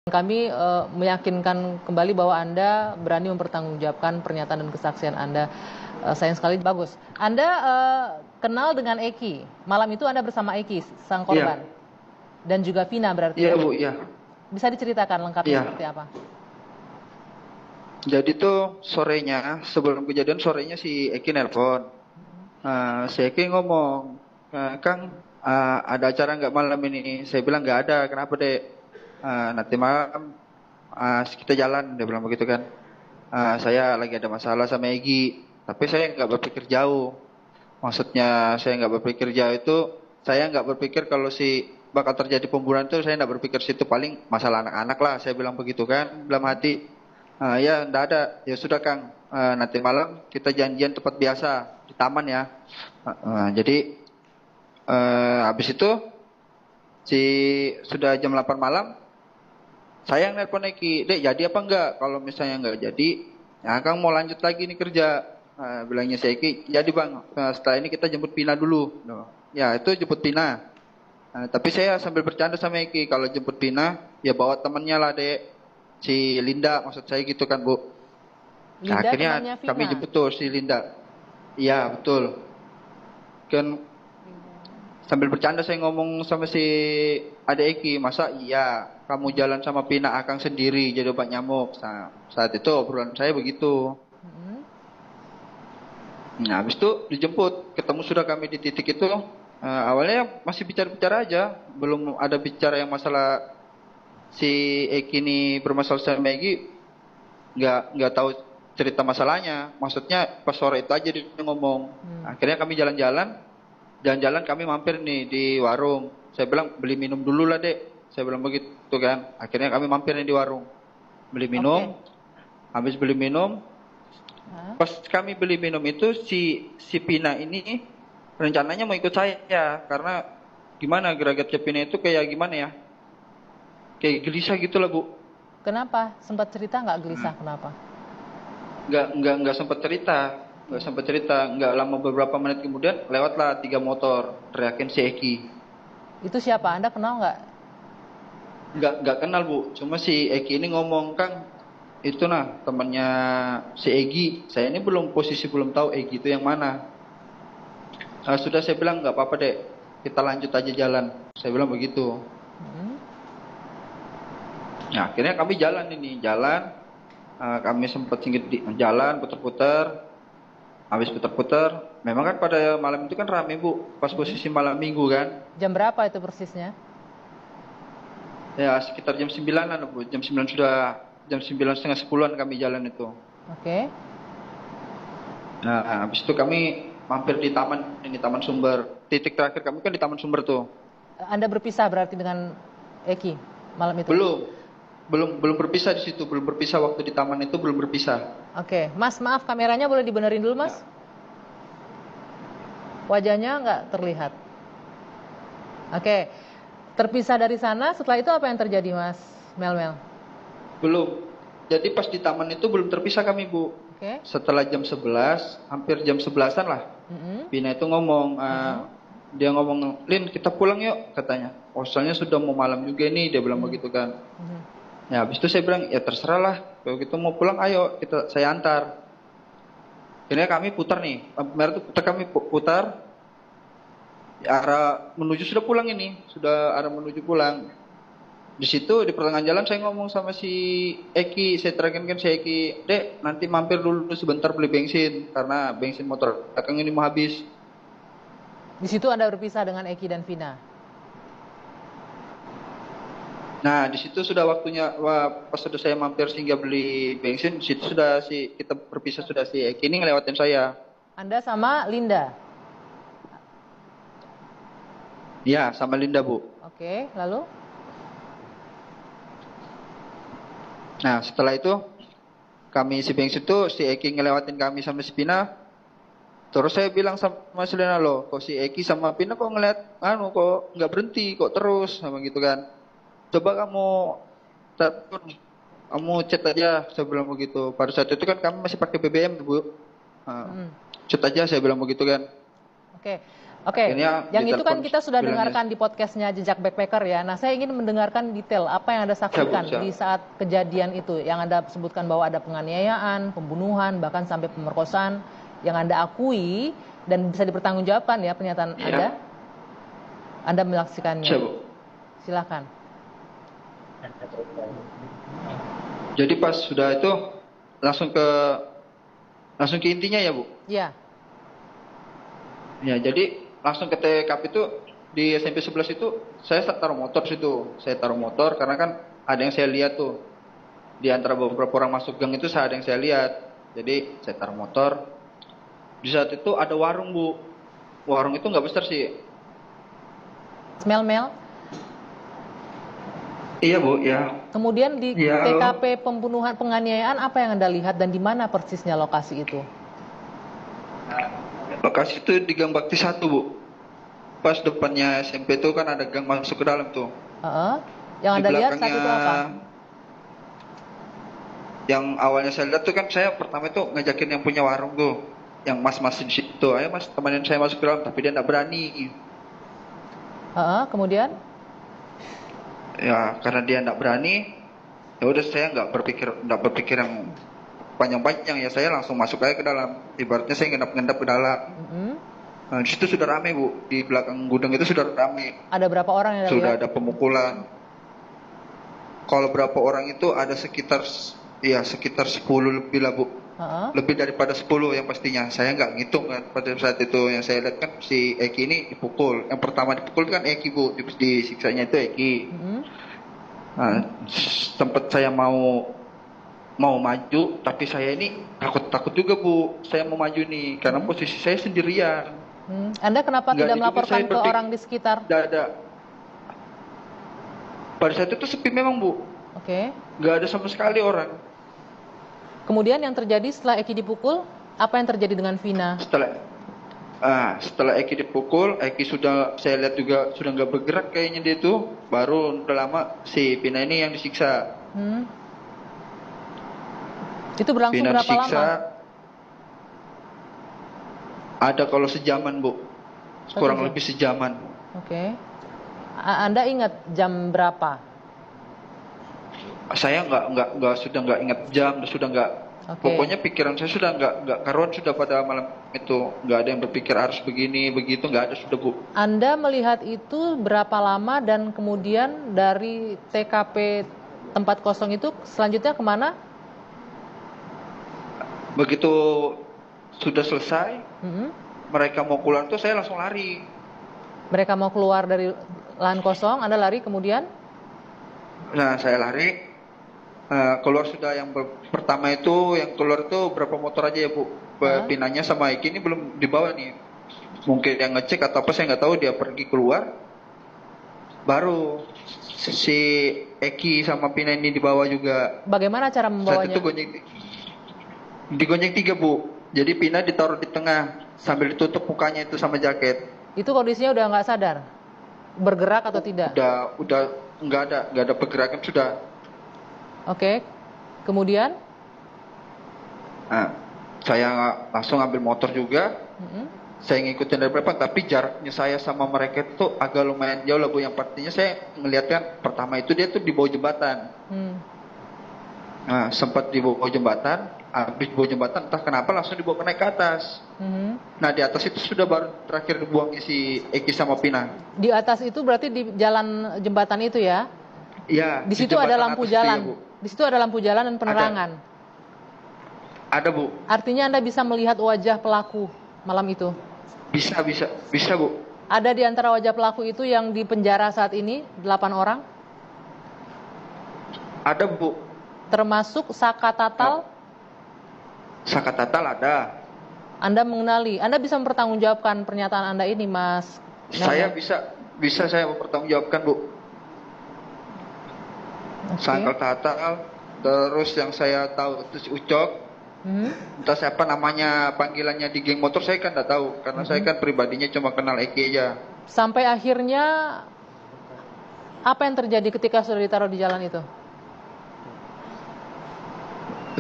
Kami meyakinkan kembali bahwa Anda berani mempertanggungjawabkan pernyataan dan kesaksian Anda. Sayang sekali, bagus. Anda kenal dengan Eki. Malam itu Anda bersama Eki, sang korban. Iya. Dan juga Vina berarti Iya ya? Bu, iya. Bisa diceritakan lengkapnya Iya. seperti apa? Jadi tuh sorenya, sebelum kejadian sorenya si Eki nelpon. Si Eki ngomong, Kang, ada acara nggak malam ini? Saya bilang nggak ada. Kenapa dek? Nanti malam kita jalan. Dia bilang begitu kan. Saya lagi ada masalah sama Egi. Tapi saya nggak berpikir jauh. Maksudnya saya nggak berpikir jauh itu, saya nggak berpikir kalau si bakal terjadi pembunuhan itu, saya nggak berpikir situ, paling masalah anak-anak lah. Saya bilang begitu kan dalam hati. Ya nggak ada. Ya sudah Kang, nanti malam kita janjian tempat biasa di taman ya. Jadi habis itu si sudah jam 8 malam saya yang nelpon Eki, dek jadi apa enggak? Kalau misalnya enggak jadi, ya Kang mau lanjut lagi nih kerja. Bilangnya si Eki, jadi bang, setelah ini kita jemput Pina dulu. Ya itu jemput Pina. Tapi saya sambil bercanda sama Eki, kalau jemput Pina ya bawa temannya lah dek, si Linda, maksud saya gitu kan Bu. Linda Akhirnya temannya Vina. kami jemput tuh si Linda. Iya betul. Kan sambil bercanda saya ngomong sama si Ade Eki, masa iya kamu jalan sama Pina Akang sendiri jadi obat nyamuk. Saat itu obrolan saya begitu. Nah habis itu dijemput, ketemu sudah kami di titik itu. Awalnya masih bicara-bicara aja, belum ada bicara yang masalah si Eki ini bermasalah sama Eki, nggak tahu cerita masalahnya. Maksudnya pas sore itu aja dia ngomong. Akhirnya kami jalan-jalan kami mampir nih di warung. Saya bilang beli minum dulu lah dek. Saya bilang begitu kan. Akhirnya kami mampir nih di warung. Beli minum. Habis beli minum. Pas kami beli minum itu si Pina ini rencananya mau ikut saya. Karena gimana geragat Pina itu kayak gimana ya. Kayak gelisah gitu lah Bu. Kenapa? Sempat cerita nggak gelisah kenapa? Nggak sempat cerita. Nggak lama beberapa menit kemudian lewatlah 3 motor teriakin si Eki. Itu siapa? Anda kenal nggak? Nggak kenal Bu, cuma si Eki ini ngomong Kang, itu nah temannya si Egi. Saya ini belum tahu Egi itu yang mana. Sudah saya bilang nggak apa-apa dek, kita lanjut aja jalan. Saya bilang begitu. Nah akhirnya kami jalan. Kami sempat singgit di jalan, putar-putar. Habis putar-putar, memang kan pada malam itu kan rame Bu, pas posisi malam minggu kan. Jam berapa itu persisnya? Ya sekitar jam 9-an Bu, jam 9 setengah 10-an kami jalan itu. Oke. Nah habis itu kami mampir di Taman Sumber. Titik terakhir kami kan di Taman Sumber tuh. Anda berpisah berarti dengan Eki malam itu? Belum berpisah di situ, belum berpisah waktu di taman itu, belum berpisah. Oke, Mas maaf kameranya boleh dibenerin dulu Mas? Ya. Wajahnya nggak terlihat. Oke, terpisah dari sana, setelah itu apa yang terjadi Mas Melmel? Belum, jadi pas di taman itu belum terpisah kami Bu. Oke. Setelah jam 11, hampir jam 11-an lah, Pina itu ngomong, dia ngomong, Lin kita pulang yuk katanya. Oh soalnya sudah mau malam juga nih, dia bilang begitu kan. Ya habis itu saya bilang ya terserah lah, kalau gitu mau pulang ayo saya antar. Akhirnya kami putar nih, kami putar arah menuju sudah pulang ini, sudah arah menuju pulang. Di situ di pertengahan jalan saya ngomong sama si Eki, saya terakhir si Eki, dek nanti mampir dulu sebentar beli bensin karena bensin motor Akang ini mau habis. Di situ Anda berpisah dengan Eki dan Vina. Nah, di situ sudah waktunya, pas sudah saya mampir sehingga beli bensin, di situ sudah kita berpisah, sudah si Eki ini ngelewatin saya. Anda sama Linda? Iya, sama Linda Bu. Oke, lalu? Nah, setelah itu, kami isi bensin itu, si Eki ngelewatin kami sama si Pina. Terus saya bilang sama si Lina, loh, kok si Eki sama Pina kok ngeliat, kok nggak berhenti, kok terus, sama gitu kan. Coba kamu chat aja, saya bilang begitu. Pada saat itu kan kami masih pakai BBM Bu. Chat aja saya bilang begitu kan. Oke, Oke, Akhirnya yang itu kan ditelepon kita sudah bilangnya, dengarkan di podcastnya Jejak Backpacker ya. Nah, saya ingin mendengarkan detail apa yang Anda saksikan Siap. di saat kejadian itu. Yang Anda sebutkan bahwa ada penganiayaan, pembunuhan, bahkan sampai pemerkosaan yang Anda akui dan bisa dipertanggungjawabkan ya pernyataan Iya. Anda. Anda menyaksikannya. Siap, Bu. Silakan. Jadi pas sudah itu langsung ke intinya ya, Bu. Ya. Ya, jadi langsung ke TKP itu di SMP 11 itu saya taruh motor situ. Saya taruh motor karena kan ada yang saya lihat tuh. Di antara beberapa orang masuk gang itu ada yang saya lihat. Jadi saya taruh motor. Di saat itu ada warung, Bu. Warung itu nggak besar sih. Mel. Iya, Bu, ya. Kemudian di Ya, halo. TKP pembunuhan penganiayaan apa yang Anda lihat dan di mana persisnya lokasi itu? Lokasi itu di Gang Bakti 1, Bu. Pas depannya SMP itu kan ada gang masuk ke dalam tuh. Yang Di Anda lihat saat belakangnya itu apa? yang awalnya saya lihat tuh kan saya pertama itu ngajakin yang punya warung tuh. Yang mas-mas di situ. Ayo mas, temenin saya masuk ke dalam. Tapi dia nggak berani. Kemudian? Ya, karena dia nggak berani. Ya udah saya nggak berpikir yang panjang-panjang ya, saya langsung masuk aja ke dalam. Ibaratnya saya ngendap-ngendap ke dalam. Nah, di situ sudah rame, Bu. Di belakang gudang itu sudah rame. Ada berapa orang yang Anda Sudah lihat? ada pemukulan. Kalau berapa orang itu ada sekitar 10 lebih lah, Bu. Lebih daripada 10 yang pastinya. Saya nggak ngitung kan pada saat itu. Yang saya lihat kan si Eki ini dipukul. Yang pertama dipukul kan Eki, Bu. Disiksanya itu Eki. Nah, sempat saya mau maju, tapi saya ini takut juga, Bu. Saya mau maju nih karena posisi saya sendirian. Anda kenapa Nggak tidak juga melaporkan saya ke orang di sekitar? Nggak ada. Pada saat itu sepi memang, Bu. Oke. Nggak ada sama sekali orang. Kemudian yang terjadi setelah Eki dipukul, apa yang terjadi dengan Vina? Setelah Eki dipukul, Eki sudah saya lihat juga sudah nggak bergerak kayaknya dia itu. Baru udah lama si Vina ini yang disiksa. Itu berlangsung Vina berapa disiksa, lama? ada kalau sejaman, Bu. Kurang jam. lebih sejaman. Oke. Anda ingat jam berapa? Saya nggak ingat jam, sudah nggak. Pokoknya pikiran saya sudah nggak karuan sudah pada malam itu. Nggak ada yang berpikir harus begini begitu, nggak ada sudah, Bu. Anda melihat itu berapa lama dan kemudian dari TKP tempat kosong itu selanjutnya kemana? Begitu sudah selesai, mereka mau keluar tuh saya langsung lari. Mereka mau keluar dari lahan kosong, Anda lari kemudian? Nah, saya lari. Keluar sudah yang pertama itu, yang keluar itu berapa motor aja ya, Bu. Pinanya sama Eki ini belum dibawa nih. Mungkin yang ngecek atau apa saya nggak tahu, dia pergi keluar. Baru si Eki sama Pina ini dibawa juga. Bagaimana cara membawanya? Saat itu digonjeng 3, Bu. Jadi Pina ditaruh di tengah sambil ditutup mukanya itu sama jaket. Itu kondisinya udah nggak sadar? Bergerak atau tidak? Udah nggak ada pergerakan sudah. Oke. Kemudian? Nah, saya langsung ambil motor juga. Saya ngikutin dari belakang, tapi jaraknya saya sama mereka itu agak lumayan jauh lah, Bu. Yang pastinya saya ngeliatkan pertama itu dia tuh di bawah jembatan. Nah, sempat di bawah jembatan, habis bawah jembatan entah kenapa langsung dibawa naik ke atas. Nah, di atas itu sudah baru terakhir dibuangnya si Eki sama Pina. Di atas itu berarti di jalan jembatan itu ya? Iya. Di situ ada lampu jalan. Ya, di situ ada lampu jalan dan penerangan. Ada, Bu. Artinya Anda bisa melihat wajah pelaku malam itu? Bisa, Bu. Ada di antara wajah pelaku itu yang di penjara saat ini 8 orang? Ada, Bu. Termasuk Saka Tatal? Saka Tatal ada. Anda mengenali, Anda bisa mempertanggungjawabkan pernyataan Anda ini, Mas? Saya bisa saya mempertanggungjawabkan, Bu. Saka Tatal, terus yang saya tahu itu si Ucok. Entah siapa namanya, panggilannya di geng motor saya kan tidak tahu, karena saya kan pribadinya cuma kenal Eki aja. Sampai akhirnya apa yang terjadi ketika sudah ditaruh di jalan itu?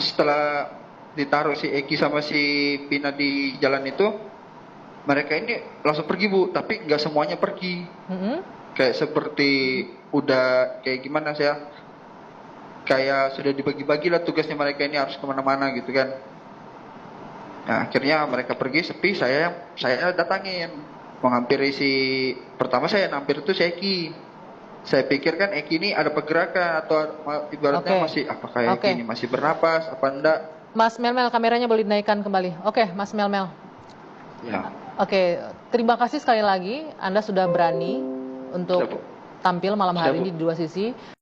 Setelah ditaruh si Eki sama si Pina di jalan itu, mereka ini langsung pergi Bu, tapi nggak semuanya pergi. Kayak seperti udah kayak gimana sih ya? Kayak sudah dibagi-bagi lah tugasnya mereka ini harus kemana-mana gitu kan. Nah, akhirnya mereka pergi sepi, saya datangin menghampiri pertama saya nampir itu si Eki. Saya pikir kan Eki ini ada pergerakan atau ibaratnya masih apakah Eki ini masih bernapas apa enggak. Mas Melmel, kameranya boleh dinaikkan kembali. Oke, Mas Melmel. Ya. Oke, terima kasih sekali lagi Anda sudah berani untuk tampil malam hari ini di Dua Sisi.